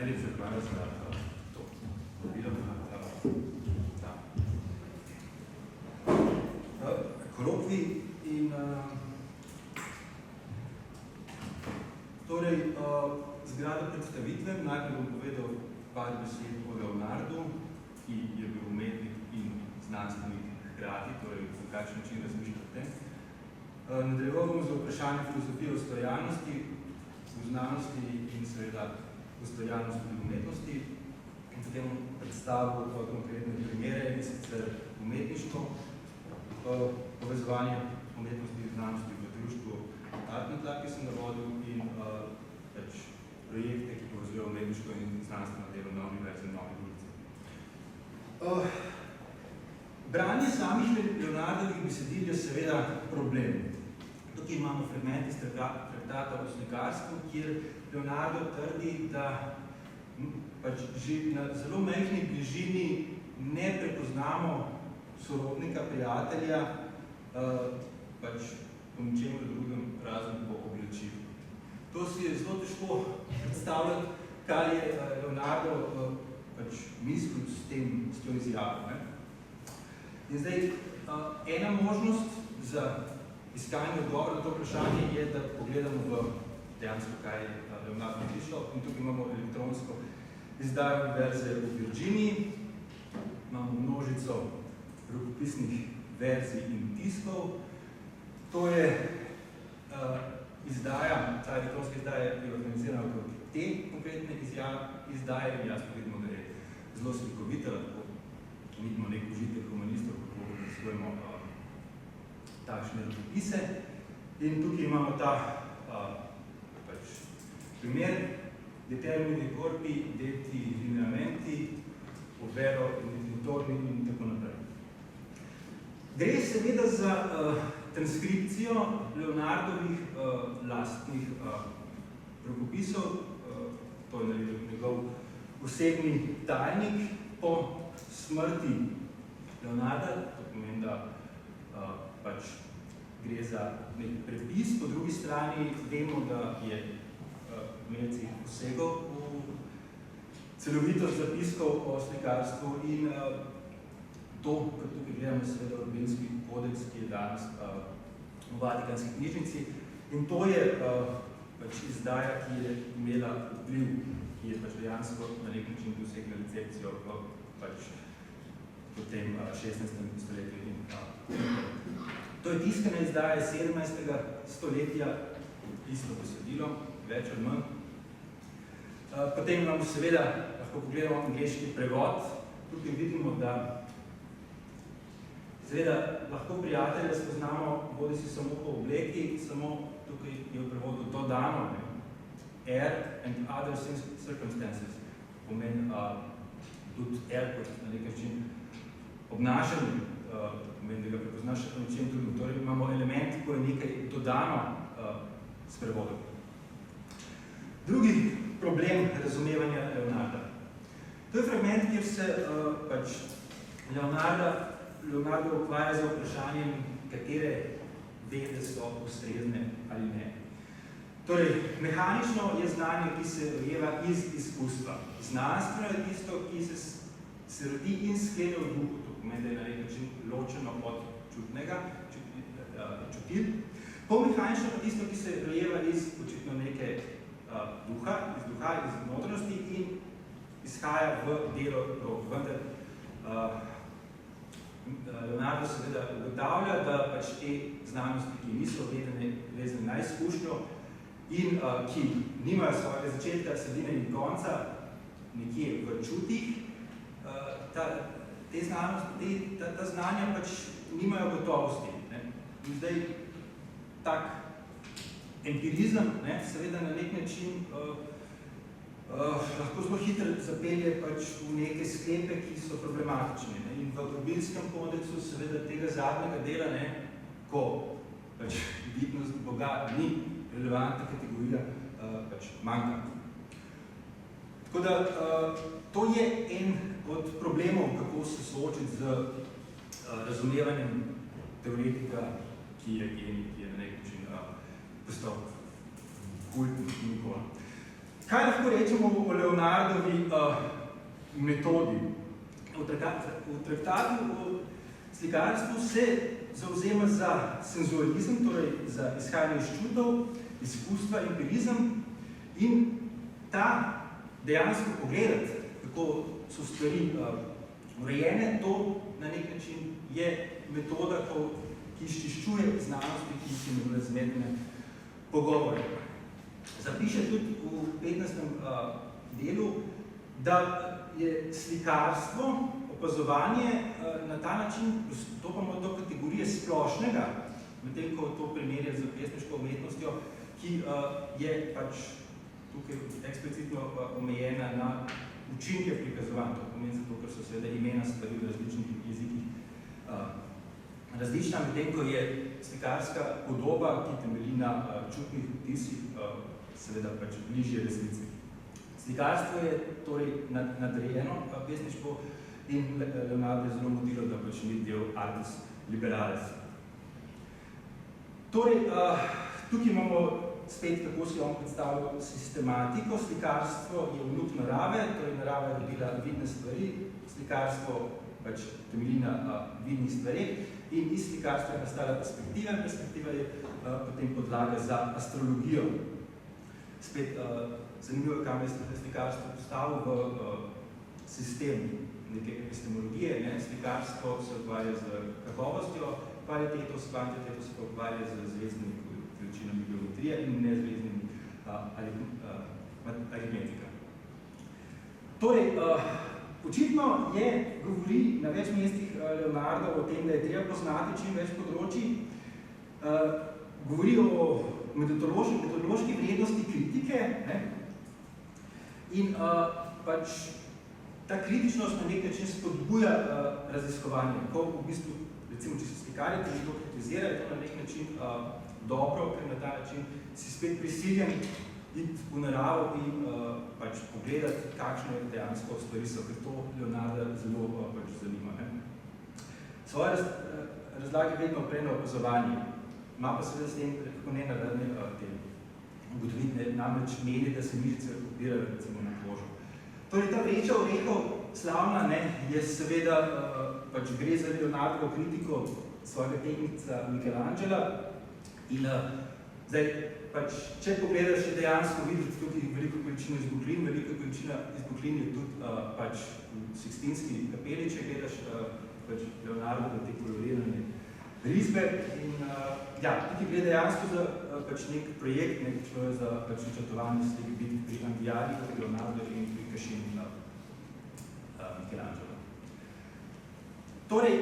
Najlepša hvala za to povabilo. Kolokvij in torej zgrada predstavitve. Najprej bom povedal par besed o Leonardu, ki je bil umetnik in znanstvenik hkrati, torej v kakšen način razmišljati o tem. Nadaljeval bom z vprašanjem filozofije ustvarjalnosti v znanosti in seveda ustvarjalnosti v umetnosti. In potem bom predstavil konkretne primere, in sicer umetništvo, povezovanje umetnosti in znanosti v društvu Artmetla, ki sem navodil, in projekte, ki povezujejo umetniško in znanstveno delo na Univerzi v Novi Gorici. Branje samih Leonardovih besedil je seveda problem. Tukaj imamo fragment iz traktata o slikarstvu, kjer Leonardo trdi, da že na zelo majhni bližini ne prepoznamo sorodnika, prijatelja, po ničemer drugem razen po oblačilu. To si je zelo težko predstavljati, kaj je Leonardo mislil s to izjavo. In zdaj, ena možnost za iskanje odgovora na to vprašanje je, da pogledamo v dejansko, kaj je Leonardo napisal. In tukaj imamo elektronsko izdajo Univerze v Virginiji, imamo množico rokopisnih verzij in tiskov. To je izdaja, ta elektronska izdaja je organizirana okrog te konkretne izdaje in jasno vidimo, da je zelo slikovita, lahko vidimo nek užitek humanistov, kako razvojimo takšne rokopise. In tukaj imamo ta primer determini corpi, deti lineamenti, ovvero infinitorni in tako naprej. Gre seveda za transkripcijo Leonardovih lastnih rokopisov, to je naredil njegov osebni tajnik po smrti Leonarda, to pomeni, da gre za nek prepis, po drugi strani vemo, da je Melci posegal v celovitost zapiskov o slikarstvu in to, kar tukaj gledamo, seveda Urbinski kodeks, ki je danes v Vatikanski knjižnici. In to je izdaja, ki je imela vpliv, ki je dejansko na nek način dosegla recepcijo v tem 16. stoletju. To je tiskana izdaja 17. stoletja, isto besedilo, več ali manj. Potem imamo seveda, lahko pogledamo angleški prevod. Tukaj vidimo, da seveda lahko prijatelja spoznamo, bodi si samo po obleki, samo tukaj je v prevodu dodano, air and other circumstances, pomeni tudi air kot na nek način obnašanje, pomeni, da ga prepoznaš na način drugim. Torej imamo element, ko je nekaj dodano s prevodom. Drugi problem razumevanja Leonarda. To je fragment, kjer se Leonardo ukvarja z vprašanjem, katere vede so ustrezne ali ne. Torej, mehanično je znanje, ki se rojeva iz izkustva. Znanstveno je tisto, ki se rodi in sklene v duhu, to pomeni, da je na nek način ločeno od čutnega, čutil. Polmehanično je tisto, ki se rojeva iz očitno neke duha, iz notranjosti in izhaja v delo rok. Vendar Leonardo seveda ugotavlja, da te znanosti, ki niso vezane na izkušnjo in ki nimajo svojega začetka, sredine in konca, nekje v čutih, te znanja nimajo gotovosti. In zdaj tak empirizem seveda na nek način lahko zelo hitro zapelje v neke sklepe, ki so problematične. In v Urbinskem kodeksu seveda tega zadnjega dela, ko vidnost Boga ni relevantna kategorija, manjka. Tako da to je en od problemov, kako se soočiti z razumevanjem teoretika, ki je na nek način postal kultni nikoli. Kaj lahko rečemo o Leonardovi metodi? V traktatu o slikarstvu se zavzema za senzualizem, torej za izhajanje iz čutov, izkustva, empirizem in ta dejansko pogledati, kako so stvari urejene, to na nek način je metoda, ki izčiščuje znanosti, ki se imenuje zmedene pogovore. Zapiše tudi v 15. delu, da je slikarstvo, opazovanje na ta način dostopamo do kategorije splošnega, medtem ko to primerja z pesniško umetnostjo, ki je pač tukaj eksplicitno omejena na učinke prikazovanja. To pomeni zato, ker so seveda imena stvari v različnih jezikih različna, medtem ko je slikarska podoba, ki temelji na čutnih vtisih, seveda pač bližje resnici. Slikarstvo je torej nadrejeno pesniško in Leonardo je zelo motiral, da pač ni del artis liberales. Torej, tukaj imamo spet, kako si on predstavljal sistematiko. Slikarstvo je vnuk narave, torej narava je rodila vidne stvari, slikarstvo pač temelji na vidnih stvareh in iz slikarstva je nastala perspektiva in perspektiva je potem podlaga za astrologijo. Spet zanimivo, kam je slikarstvo postavil v sistem neke epistemologije. Slikarstvo se ukvarja z kakovostjo, kvaliteto, s kvantiteto se ukvarja z zvezdnimi količinami geometrije in nezvezdnimi aritmetika. Torej, očitno je, govori na več mestih Leonardo o tem, da je treba poznati čim več področij, govori o metodološki vrednosti kritike, in pač ta kritičnost na nek način spodbuja raziskovanje. Ko v bistvu, recimo, če se slikarji to kritizira, je to na nek način dobro, ker na ta način si spet prisiljen iti v naravo in pač pogledati, kakšne dejansko stvari so, ker to Leonarda zelo pač zanima. Svoje razlage vedno prej na opazovanje. Ima pa seveda s tem kako nenaradne ugotovitve, namreč meni, da se mišice kopirajo recimo na kožo. Torej, ta vreča orehov slavna je seveda, pač gre za Leonardovo kritiko svojega tehnika Michelangela in zdaj, pač, če pogledaš, je dejansko videti tukaj veliko količino izbuklin, velika količina izbuklin je tudi pač v Sikstinski kapeli, če gledaš pač Leonardo te kolorirane risbe in tukaj gre dejansko za pač nek projekt, šlo je za pač načrtovanje slike biti pri Andiari, kot je Leonardo in pri Kašini Michelangelo. Torej,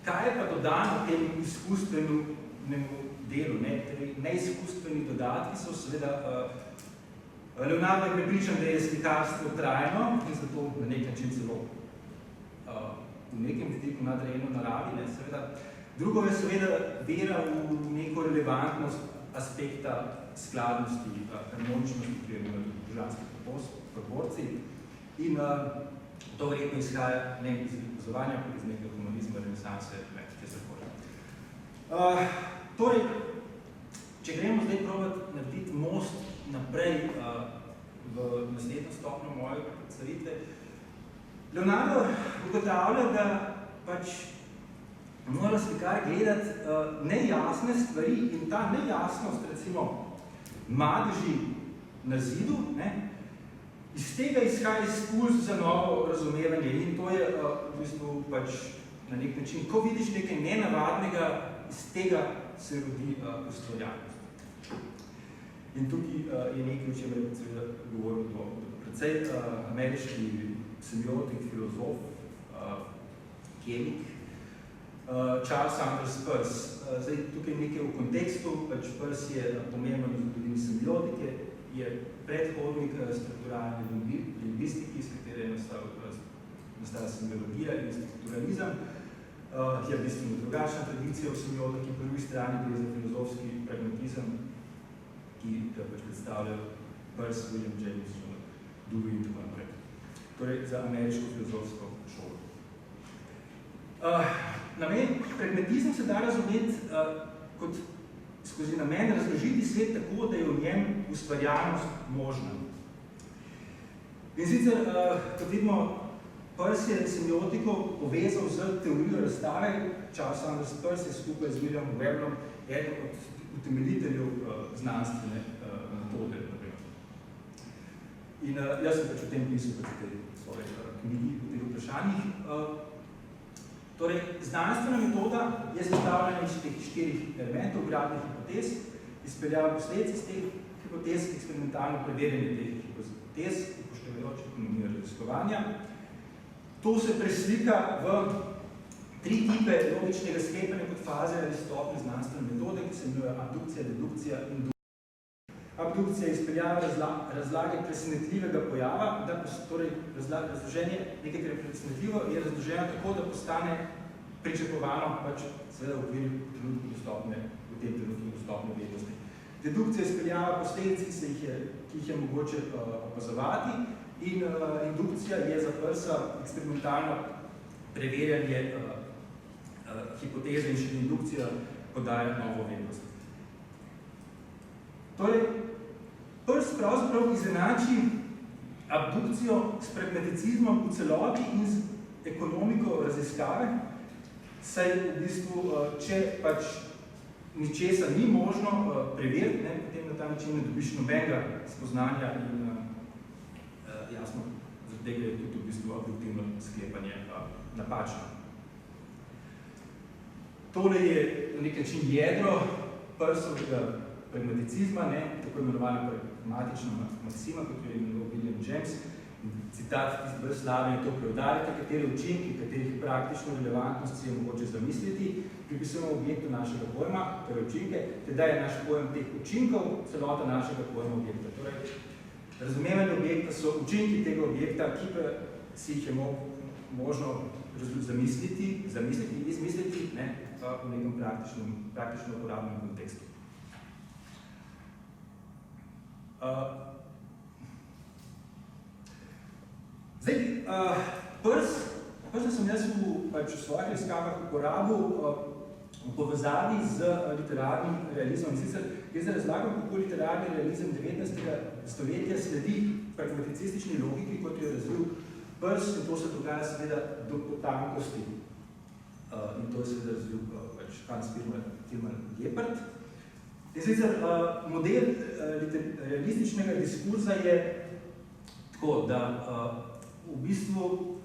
kaj je pa dodano tem izkustvenemu delu? Neizkustveni dodatki so seveda, Leonardo je prepričan, da je slikarstvo trajno in zato na nek način celo v nekem vidiku nadrejeno naravi, seveda. Drugo je seveda vera v neko relevantnost aspekta skladnosti, harmoničnosti, ki je v državskih proporcij. In to verjetno izhaja ne iz opazovanja, kot iz nekega humanizma, renesanse, če se hoče. Torej, če gremo zdaj probati narediti most naprej v naslednjo stopnjo moje predstavitve, Leonardo ugotavlja, da pač mora slikar gledati nejasne stvari in ta nejasnost, recimo, madeži na zidu, iz tega izhaja izkus za novo razumevanje in to je v bistvu pač na nek način, ko vidiš nekaj nenavadnega, iz tega se rodi ustvarjalnost. In tukaj je nekaj, o čemer je seveda govoril precej ameriški semiotik, filozof, kemik, Charles Sanders Peirce. Zdaj, tukaj nekaj v kontekstu, pač Peirce je pomembno v zgodovini semiotike, je predhodnik strukturalne lingvistiki, iz katere je nastala semiologija in strukturalizem. Je v bistvu drugačna tradicija v semiotiki, po drugi strani gre za filozofski pragmatizem, ki ga pač predstavljajo Peirce, William James, Dewey in tako naprej. Torej, za ameriško filozofsko šolo. Pragmatizem se da razumeti kot skozi namen razložiti svet tako, da je v njem ustvarjalnost možna. In sicer, kot vidimo, Peirce je semiotiko povezal z teorijo razstave. Charles Sanders Peirce je skupaj z Williamom Weblom eden od utemeljiteljev znanstvene metode. In jaz sem pač v tem pisal pač v tej svoji knjigi, v teh vprašanjih. Torej, znanstvena metoda je sestavljena iz teh 4 elementov, gradnih hipotez, izpeljava posledic iz teh hipotez, eksperimentalno preverjanje teh hipotez, upoštevajoč ekonomijo raziskovanja. To se preslika v 3 tipe logičnega sklepanja kot faze ali stopnje znanstvene metode, ki se imenuje abdukcija, dedukcija in dedukcija. Abdukcija izpeljava razlage presenetljivega pojava, torej razloženje nekaj, kar je presenetljivo, je razloženo tako, da postane pričakovano pač seveda v okviru trenutno dostopne, v tem trenutno dostopne vednosti. Dedukcija izpeljava posledic, ki jih je mogoče opazovati, in indukcija je za Peircea eksperimentalno preverjanje hipoteze in še indukcija podaja novo vednost. Torej, Peirce pravzaprav izenači abdukcijo s pragmaticizmom v celoti in z ekonomiko raziskave, saj v bistvu, če pač ničesa ni možno preveriti, potem na ta način ne dobiš nobenega spoznanja in jasno, zaradi tega je tudi v bistvu abduktivno sklepanje napačno. Tole je na nek način jedro Peirceovega pragmaticizma, tako imenovana pragmatična maksima, kot jo je imenoval William James. Citat iz brez slave je to preudarite, katere učinki, katerih praktično relevantnosti je mogoče zamisliti, pripisujemo objektu našega pojma, torej učinke, teda je naš pojem teh učinkov celota našega pojma objekta. Torej, razumevanje objekta so učinki tega objekta, ki pa si jih je možno zamisliti, izmisliti v nekem praktično uporabnem kontekstu. Zdaj, Peirce sem jaz v svojih raziskavah uporabil v povezavi z literarnim realizmom. Sicer je za razlago, kako literarni realizem 19. stoletja sledi pragmaticistični logiki, kot jo je razvil Peirce, in to se dogaja seveda do potankosti. In to je seveda razvil Hans Tilman Liepard. In sicer model realističnega diskurza je tako, da v bistvu,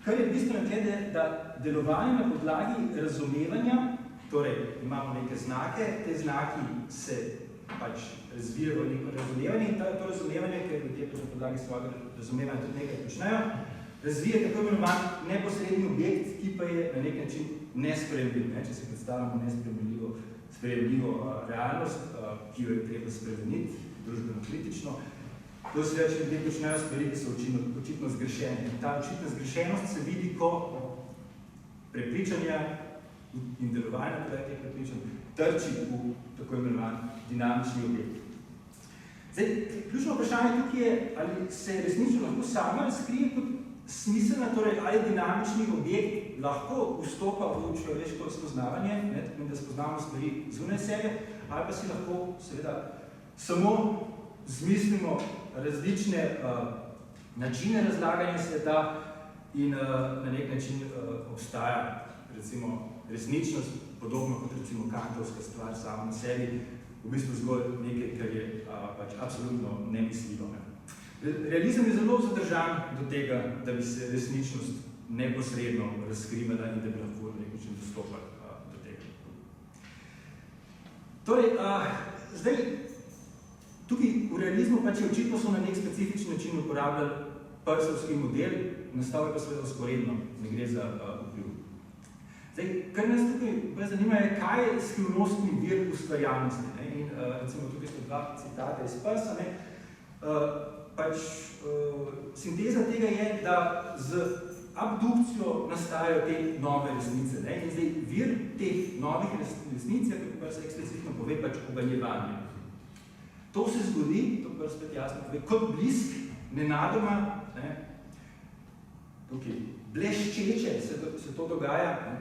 kar je bistveno tle, da delovanje na podlagi razumevanja, torej imamo neke znake, te znaki se pač razvijajo v neko razumevanje in to razumevanje, ker ljudje na podlagi svojega razumevanja tudi nekaj počnejo, razvija tako imenovan neposredni objekt, ki pa je na nek način nesprejemljiv. Če si predstavljamo nesprejemljivo realnost, ki jo je treba spremeniti, družbeno-kritično, to se več ljudje počnejo stvari, ki so očitno zgrešene. Ta očitna zgrešenost se vidi, ko prepričanja in delovanje teh prepričanj trči v tako imenovan dinamični objekt. Zdaj, ključno vprašanje tukaj je, ali se resnično lahko sama razkrije kot smiselna, torej ali dinamični objekt lahko vstopa v človeško spoznavanje, da spoznamo stvari zunaj sebe, ali pa si lahko seveda samo zmislimo različne načine razlaganja sveta in na nek način obstaja recimo resničnost, podobno kot recimo kantovska stvar sama na sebi, v bistvu zgolj nekaj, kar je pač absolutno nemisljivo. Realizem je zelo zadržan do tega, da bi se resničnost neposredno razkrivala in da bi lahko na nek način dostopali do tega. Torej, zdaj, tukaj v realizmu pač je očitno so na nek specifičen način uporabljali Peirceovski model, nastal je pa seveda vzporedno, ne gre za vpliv. Zdaj, kar nas tukaj zanima je, kaj je skrivnostni vir ustvarjalnosti. In recimo tukaj so 2 citata iz Peircea. Sinteza tega je, da z abdukcijo nastajajo te nove resnice. In zdaj vir teh novih resnic je, kako se eksplicitno pove, pač oganjevanje. To se zgodi, to pa spet jasno pove, kot blisk, nenadoma, tukaj bleščeče se to dogaja.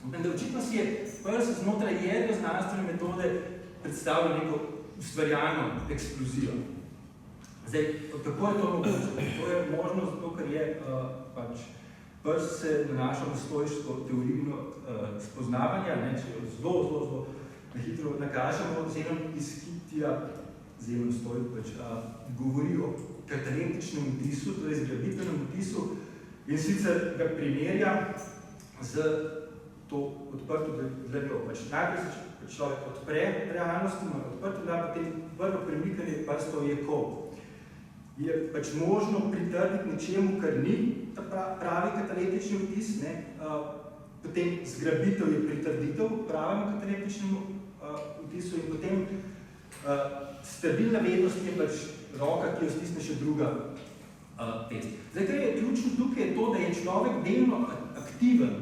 In da očitno si je Peirce znotraj jedro znanstvene metode predstavljal neko ustvarjalno eksplozijo. Zdaj, kako je to mogoče? To je možno zato, ker je pač se nanaša na stoiško teorijo spoznavanja, ne, če zelo hitro nakažemo, Zenon iz Kitija, Zenon Stoik pač govori o katalektičnem vtisu, torej zgrabitvenem vtisu, in sicer ga primerja z to odprto gledjo. Pač najprej se človek odpre realnosti, ima odprto gledjo, potem prvo premikanje prstov je kol. Je pač možno pritrditi nečemu, kar ni ta pravi katalektični vtis, ne? Potem zgrabitev je pritrditev pravemu katalektičnemu vtisu in potem stabilna vednost je pač roka, ki jo stisne še druga pest. Zdaj, kar je ključno tukaj, je to, da je človek delno aktiven,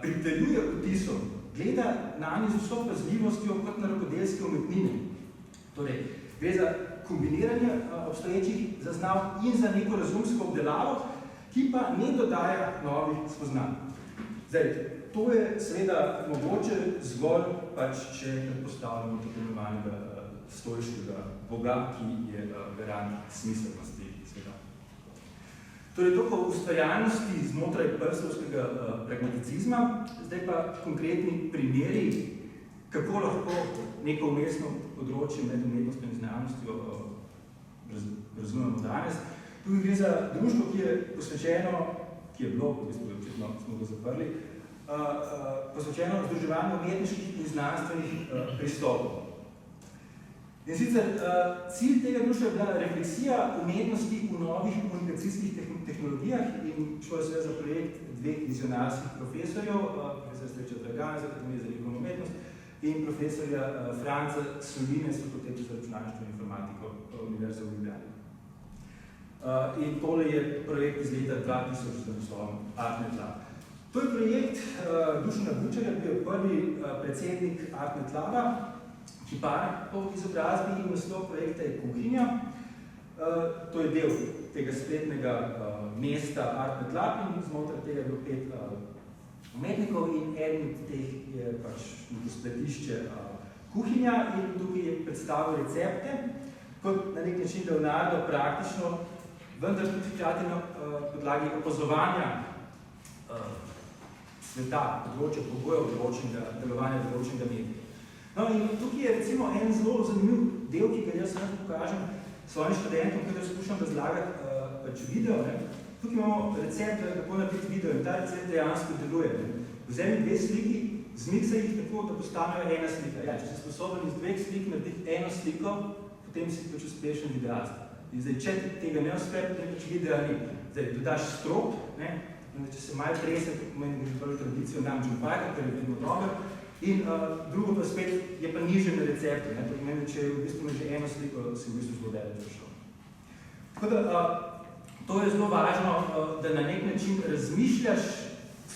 priteljuje vtisom, gleda na nje z vso pazljivostjo kot na rokodelske umetnine. Torej, gre za kombiniranje obstoječih zaznav in za neko razumsko obdelavo, ki pa ne dodaja novih spoznanj. Zdaj, to je seveda mogoče zgolj, pač, če predpostavljamo tako imenovanega stoiškega boga, ki je garant smiselnosti sveta. Torej, to po ustvarjalnosti znotraj prstovskega pragmaticizma, zdaj pa konkretni primeri, kako lahko neko umestno področje med umetnostjo in znanostjo razumemo danes. Tukaj gre za društvo, ki je posvečeno, ki je bilo, v bistvu očitno smo ga zaprli, posvečeno združevanju umetniških in znanstvenih pristopov. In sicer cilj tega društva je bila refleksija umetnosti v novih komunikacijskih tehnologijah in šlo je za projekt dveh vizionarskih profesorjev, profesor Sreča Dragana z Akademije za likovno umetnost in profesorja Franca Soline z Fakultete za računalništvo in informatiko Univerze v Ljubljani. In tole je projekt iz leta 2000 z naslovom Artnet Lab. To je projekt Dušana Bučarja, ki je prvi predsednik Artnet Laba, ki pa po izobrazbi in naslov projekta je Kuhinja. To je del tega spletnega mesta Artnet Lab in znotraj tega je bilo 5 umetnikov in eden od teh je pač neko spletišče Kuhinja in tukaj je predstavil recepte, kot na nek način Leonardo praktično, vendar tudi hkrati na podlagi opazovanja sveta, področja pogojev delovanja določenega medija. No in tukaj je recimo en zelo zanimiv del, ki ga jaz pokažem svojim študentom, katero skušam razlagati pač video. Ne. Tukaj imamo recept, kako narediti video in ta recept dejansko deluje. Ne. Vzemi dve sliki, zmiksaj jih tako, da postanejo ena slika. Ja, če si sposoben iz dveh slik narediti eno sliko, potem si pač uspešen videast. In zdaj, če tega ne uspe, potem pač videa ni. Zdaj, dodaš strop, ne, in če se malo trese, to pomeni, da je prvo tradicijo dam džumpajka, ker je vedno dober. In drugo pa spet je pa niže na receptu, ne, to pomeni, če v bistvu že eno sliko, si v bistvu zelo deleč prišel. Tako da, to je zelo važno, da na nek način razmišljaš,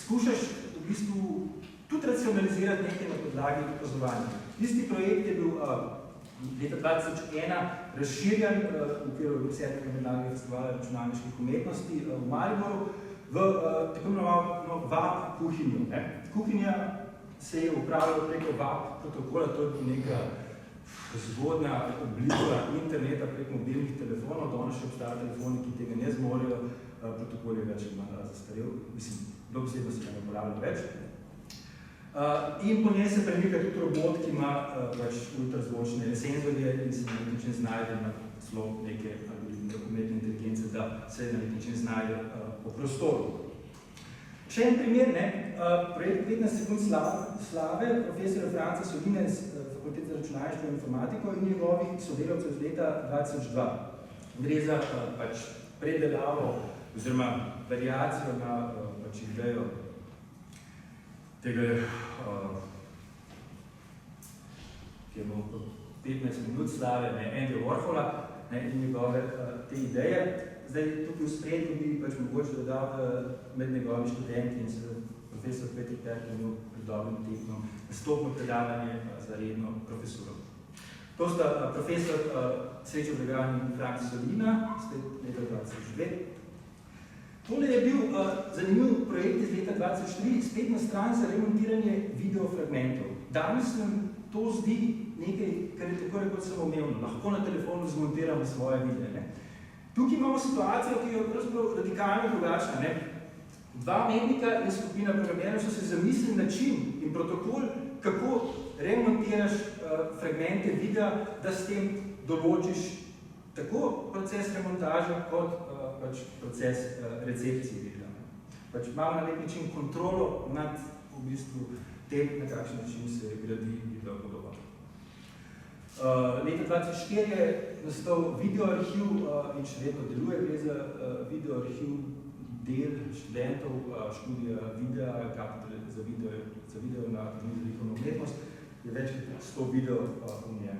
skušaš v bistvu tudi racionalizirati nekaj na podlagi opazovanja. Isti projekt je bil leta 2001 razširjen v okviru 7. mednarodnega festivala računalniških umetnosti v Mariboru v tako imenovano VAP kuhinjo. Kuhinja se je upravljala preko VAP protokola, to je bila neka zgodna oblika interneta preko mobilnih telefonov, danes še obstajajo telefoni, ki tega ne zmorejo, protokol je več zastarel, mislim, dobesedno se ga ne uporablja več. In po njej se premika tudi robot, ki ima ultrazvočne senzorje in se na nek način znajde na slov neke umetne inteligence, da se na nek način znajde po prostoru. Še en primer, projekt 15 sekund slave profesora Franca Soline z Fakultete za računalništvo in informatiko in njegovih sodelavcev z leta 2002. Gre za predelavo oziroma variacijo na idejo tega, ki je imel 15 minut slave, Andy Warhola in njegove te ideje. Zdaj, tukaj v spredju bi mogoče dodal med njegovimi študenti in se profesor Petr Perk je imel pred dobrim tehnom nastopno predavanje za redno profesuro. To sta profesor Srečo Dragan in Franc Solina, spet leta 2002. Tole je bil zanimiv projekt iz leta 2003, spletna stran za remontiranje videofragmentov. Danes sem to zdi nekaj, kar je tako rekoč samoumevno. Lahko na telefonu zmontiramo svoje videe. Ne. Tukaj imamo situacijo, ki je pravzaprav radikalno drugačna. Ne. Dva umetnika in skupina programerov so se zamislili način in protokol, kako remontiraš fragmente videa, da s tem določiš tako proces remontaža kot proces recepcije videa. Imamo na nek način kontrolo nad v bistvu tem, na kakšen način se gradi video podoba. Leta 2004 je nastal videoarhiv in še vedno deluje, gre za videoarhiv del študentov študija videa, za video na Akademiji za likovno umetnost. Je več kot 100 video v njem,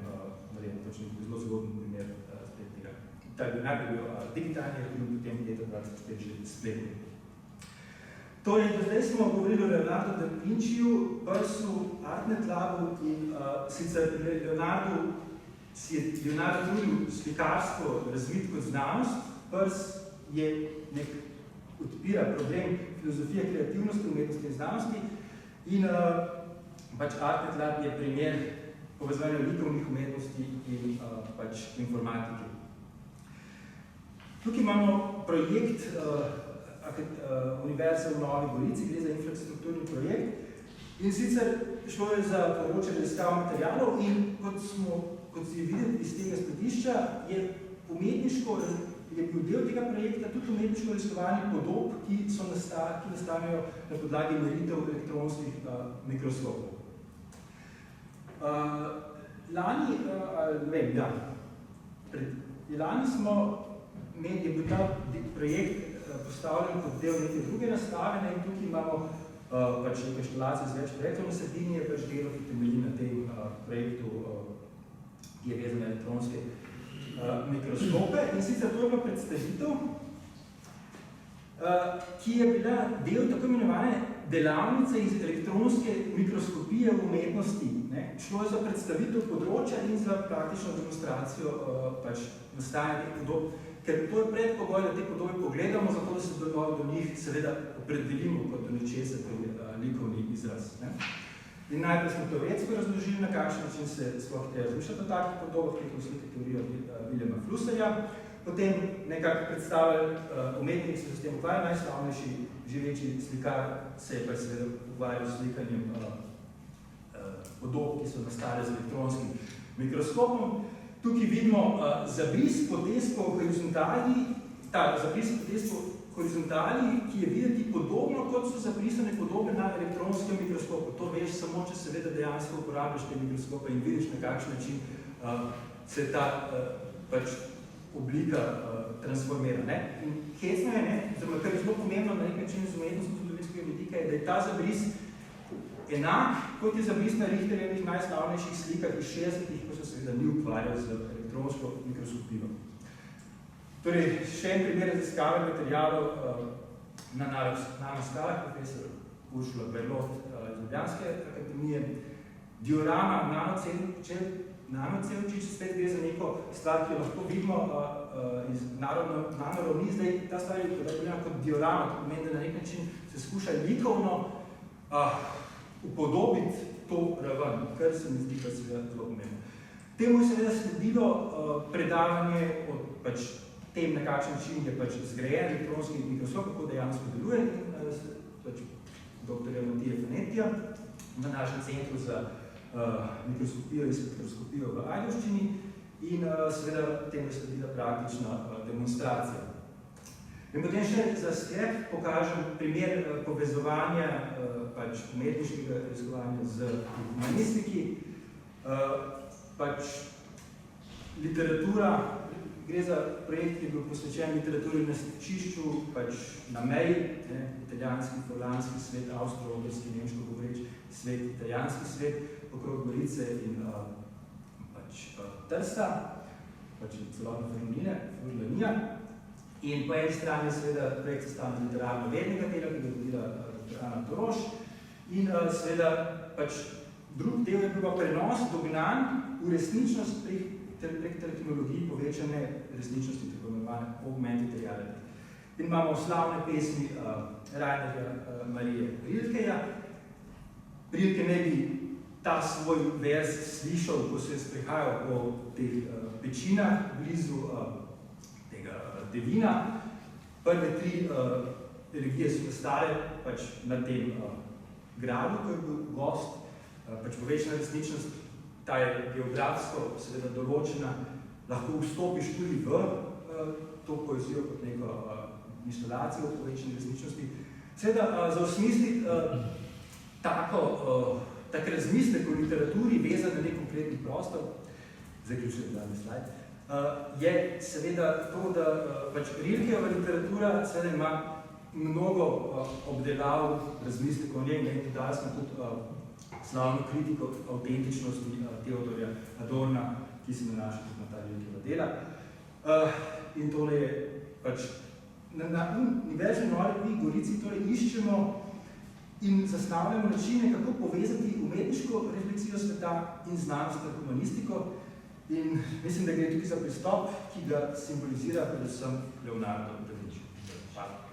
zelo zgoden primer spletnega. Ta je bil najprej digitalni arhiv, potem leta 2005 že spletni. Torej, do zdaj smo govorili o Leonardo da Vinciju, Persu, Artnet Labu in sicer Leonardo trudil slikarstvo razvit kot znanost, Pers je odpira problem filozofije kreativnosti, umetnosti in znanosti in Artnet Lab je primer povezovanja likovnih umetnosti in informatike. Tukaj imamo projekt Univerze v Novi Gorici, gre za infrastrukturni projekt in sicer šlo je za področje raziskav materialov in kot si videti iz tega spletišča, je bil del tega projekta tudi umetniško raziskovanje podob, ki nastanejo na podlagi meritev elektronskih mikroskopov. Lani smo je bil ta projekt postavljen kot del neke druge razstave in tukaj imamo neke inštalacije z več projektov na sredini, je delo, ki temelji na tem projektu, ki je vezan na elektronske mikroskope. In sicer to je bila predstavitev, ki je bila del tako imenovane delavnice iz elektronske mikroskopije v umetnosti. Šlo je za predstavitev področja in za praktično demonstracijo nastajanja teh podob. Ker to je predpogoj, da te podobe pogledamo, zato da se do njih seveda opredelimo kot do nečesa, to je likovni izraz. In najprej smo teoretsko razložili, na kakšen način se sploh treba razmišljati o takih podobah, ki je slika teorijo Viljama Flusserja. Potem nekako predstavljali umetnik, ki se s tem ukvarja, najslavnejši živeči slikar se je pa seveda ukvarjal s slikanjem podob, ki so nastale z elektronskim mikroskopom. Tukaj vidimo zabris potez po horizontali, ki je videti podobno, kot so zabrisane podobe na elektronskem mikroskopu. To veš samo, če seveda dejansko uporabljaš te mikroskope in vidiš, na kakšen način se ta oblika transformira. In hecno je, oziroma kar je zelo pomembno na nek način z umetnostno-zgodovinskega vidika, je, da je ta zabris enak, kot je zabris na Richterjevih najslavnejših slikah iz 60-ih, ko so seveda ni ukvarjali z elektronsko mikroskopijo. Torej, še en primer raziskave materialov na nanoskalah, profesor Uršula Berlot iz Ljubljanske akademije. Diorama nanocevčič, spet gre za neko stvar, ki jo lahko vidimo iz nanoravni. Zdaj, ta stvar je kot diorama, to pomeni, da na nek način se skuša likovno upodobiti to raven, kar se mi zdi pa seveda zelo pomembno. Temu je seveda sledilo predavanje o tem, na kakšen način je zgrajen elektronski mikroskop, kako dejansko deluje, dr. Matija Fanetija na našem centru za mikroskopijo in spektroskopijo v Ajdovščini in seveda temu je sledila praktična demonstracija. In potem še za sklep pokažem primer povezovanja umetniškega raziskovanja z humanistiki. Literatura, gre za projekt, ki je bil posvečen literaturi na stičišču, na meji, italijanski, furlanski svet, avstro-ogrski, nemško govoreč svet, italijanski svet, okrog Gorice in Trsta, celotna Furlanija. In po eni strani je seveda projekt sestavljen literarno-vednega dela, ki je vodila dr. Ana Toroš. In seveda drug del je bil prenos dognanj v resničnost prek tehnologij povečane resničnosti, tako imenovane augmented reality. In imamo slavne pesmi Rainerja Marije Rilkeja. Rilke ne bi ta svoj vers slišal, ko se je sprehajal po teh pečinah blizu tega Devina. Prve 3 elegije so nastale pač na tem gradu, ko je bil gost, pač povečna resničnost, ta je geografsko seveda določena, lahko vstopiš tudi v to poezijo kot neko instalacijo povečne resničnosti. Seveda, za osmisliti tak razmislek o literaturi vezan na nek konkretni prostor, zaključujem zadnji slajd, je seveda to, da pač Rilkejeva literatura seveda ima mnogo obdelav, razmislekov o njej, in dodali smo tudi slavno kritiko avtentičnosti Teodorja Adorna, ki se nanaša tudi na ta Rilkejeva dela. In tole je pač na Univerzi Novi Gorici torej iščemo in zastavljamo načine, kako povezati umetniško refleksijo sveta in znanstveno humanistiko. In mislim, da gre tukaj za pristop, ki ga simbolizira predvsem Leonardo da Vinci. Hvala.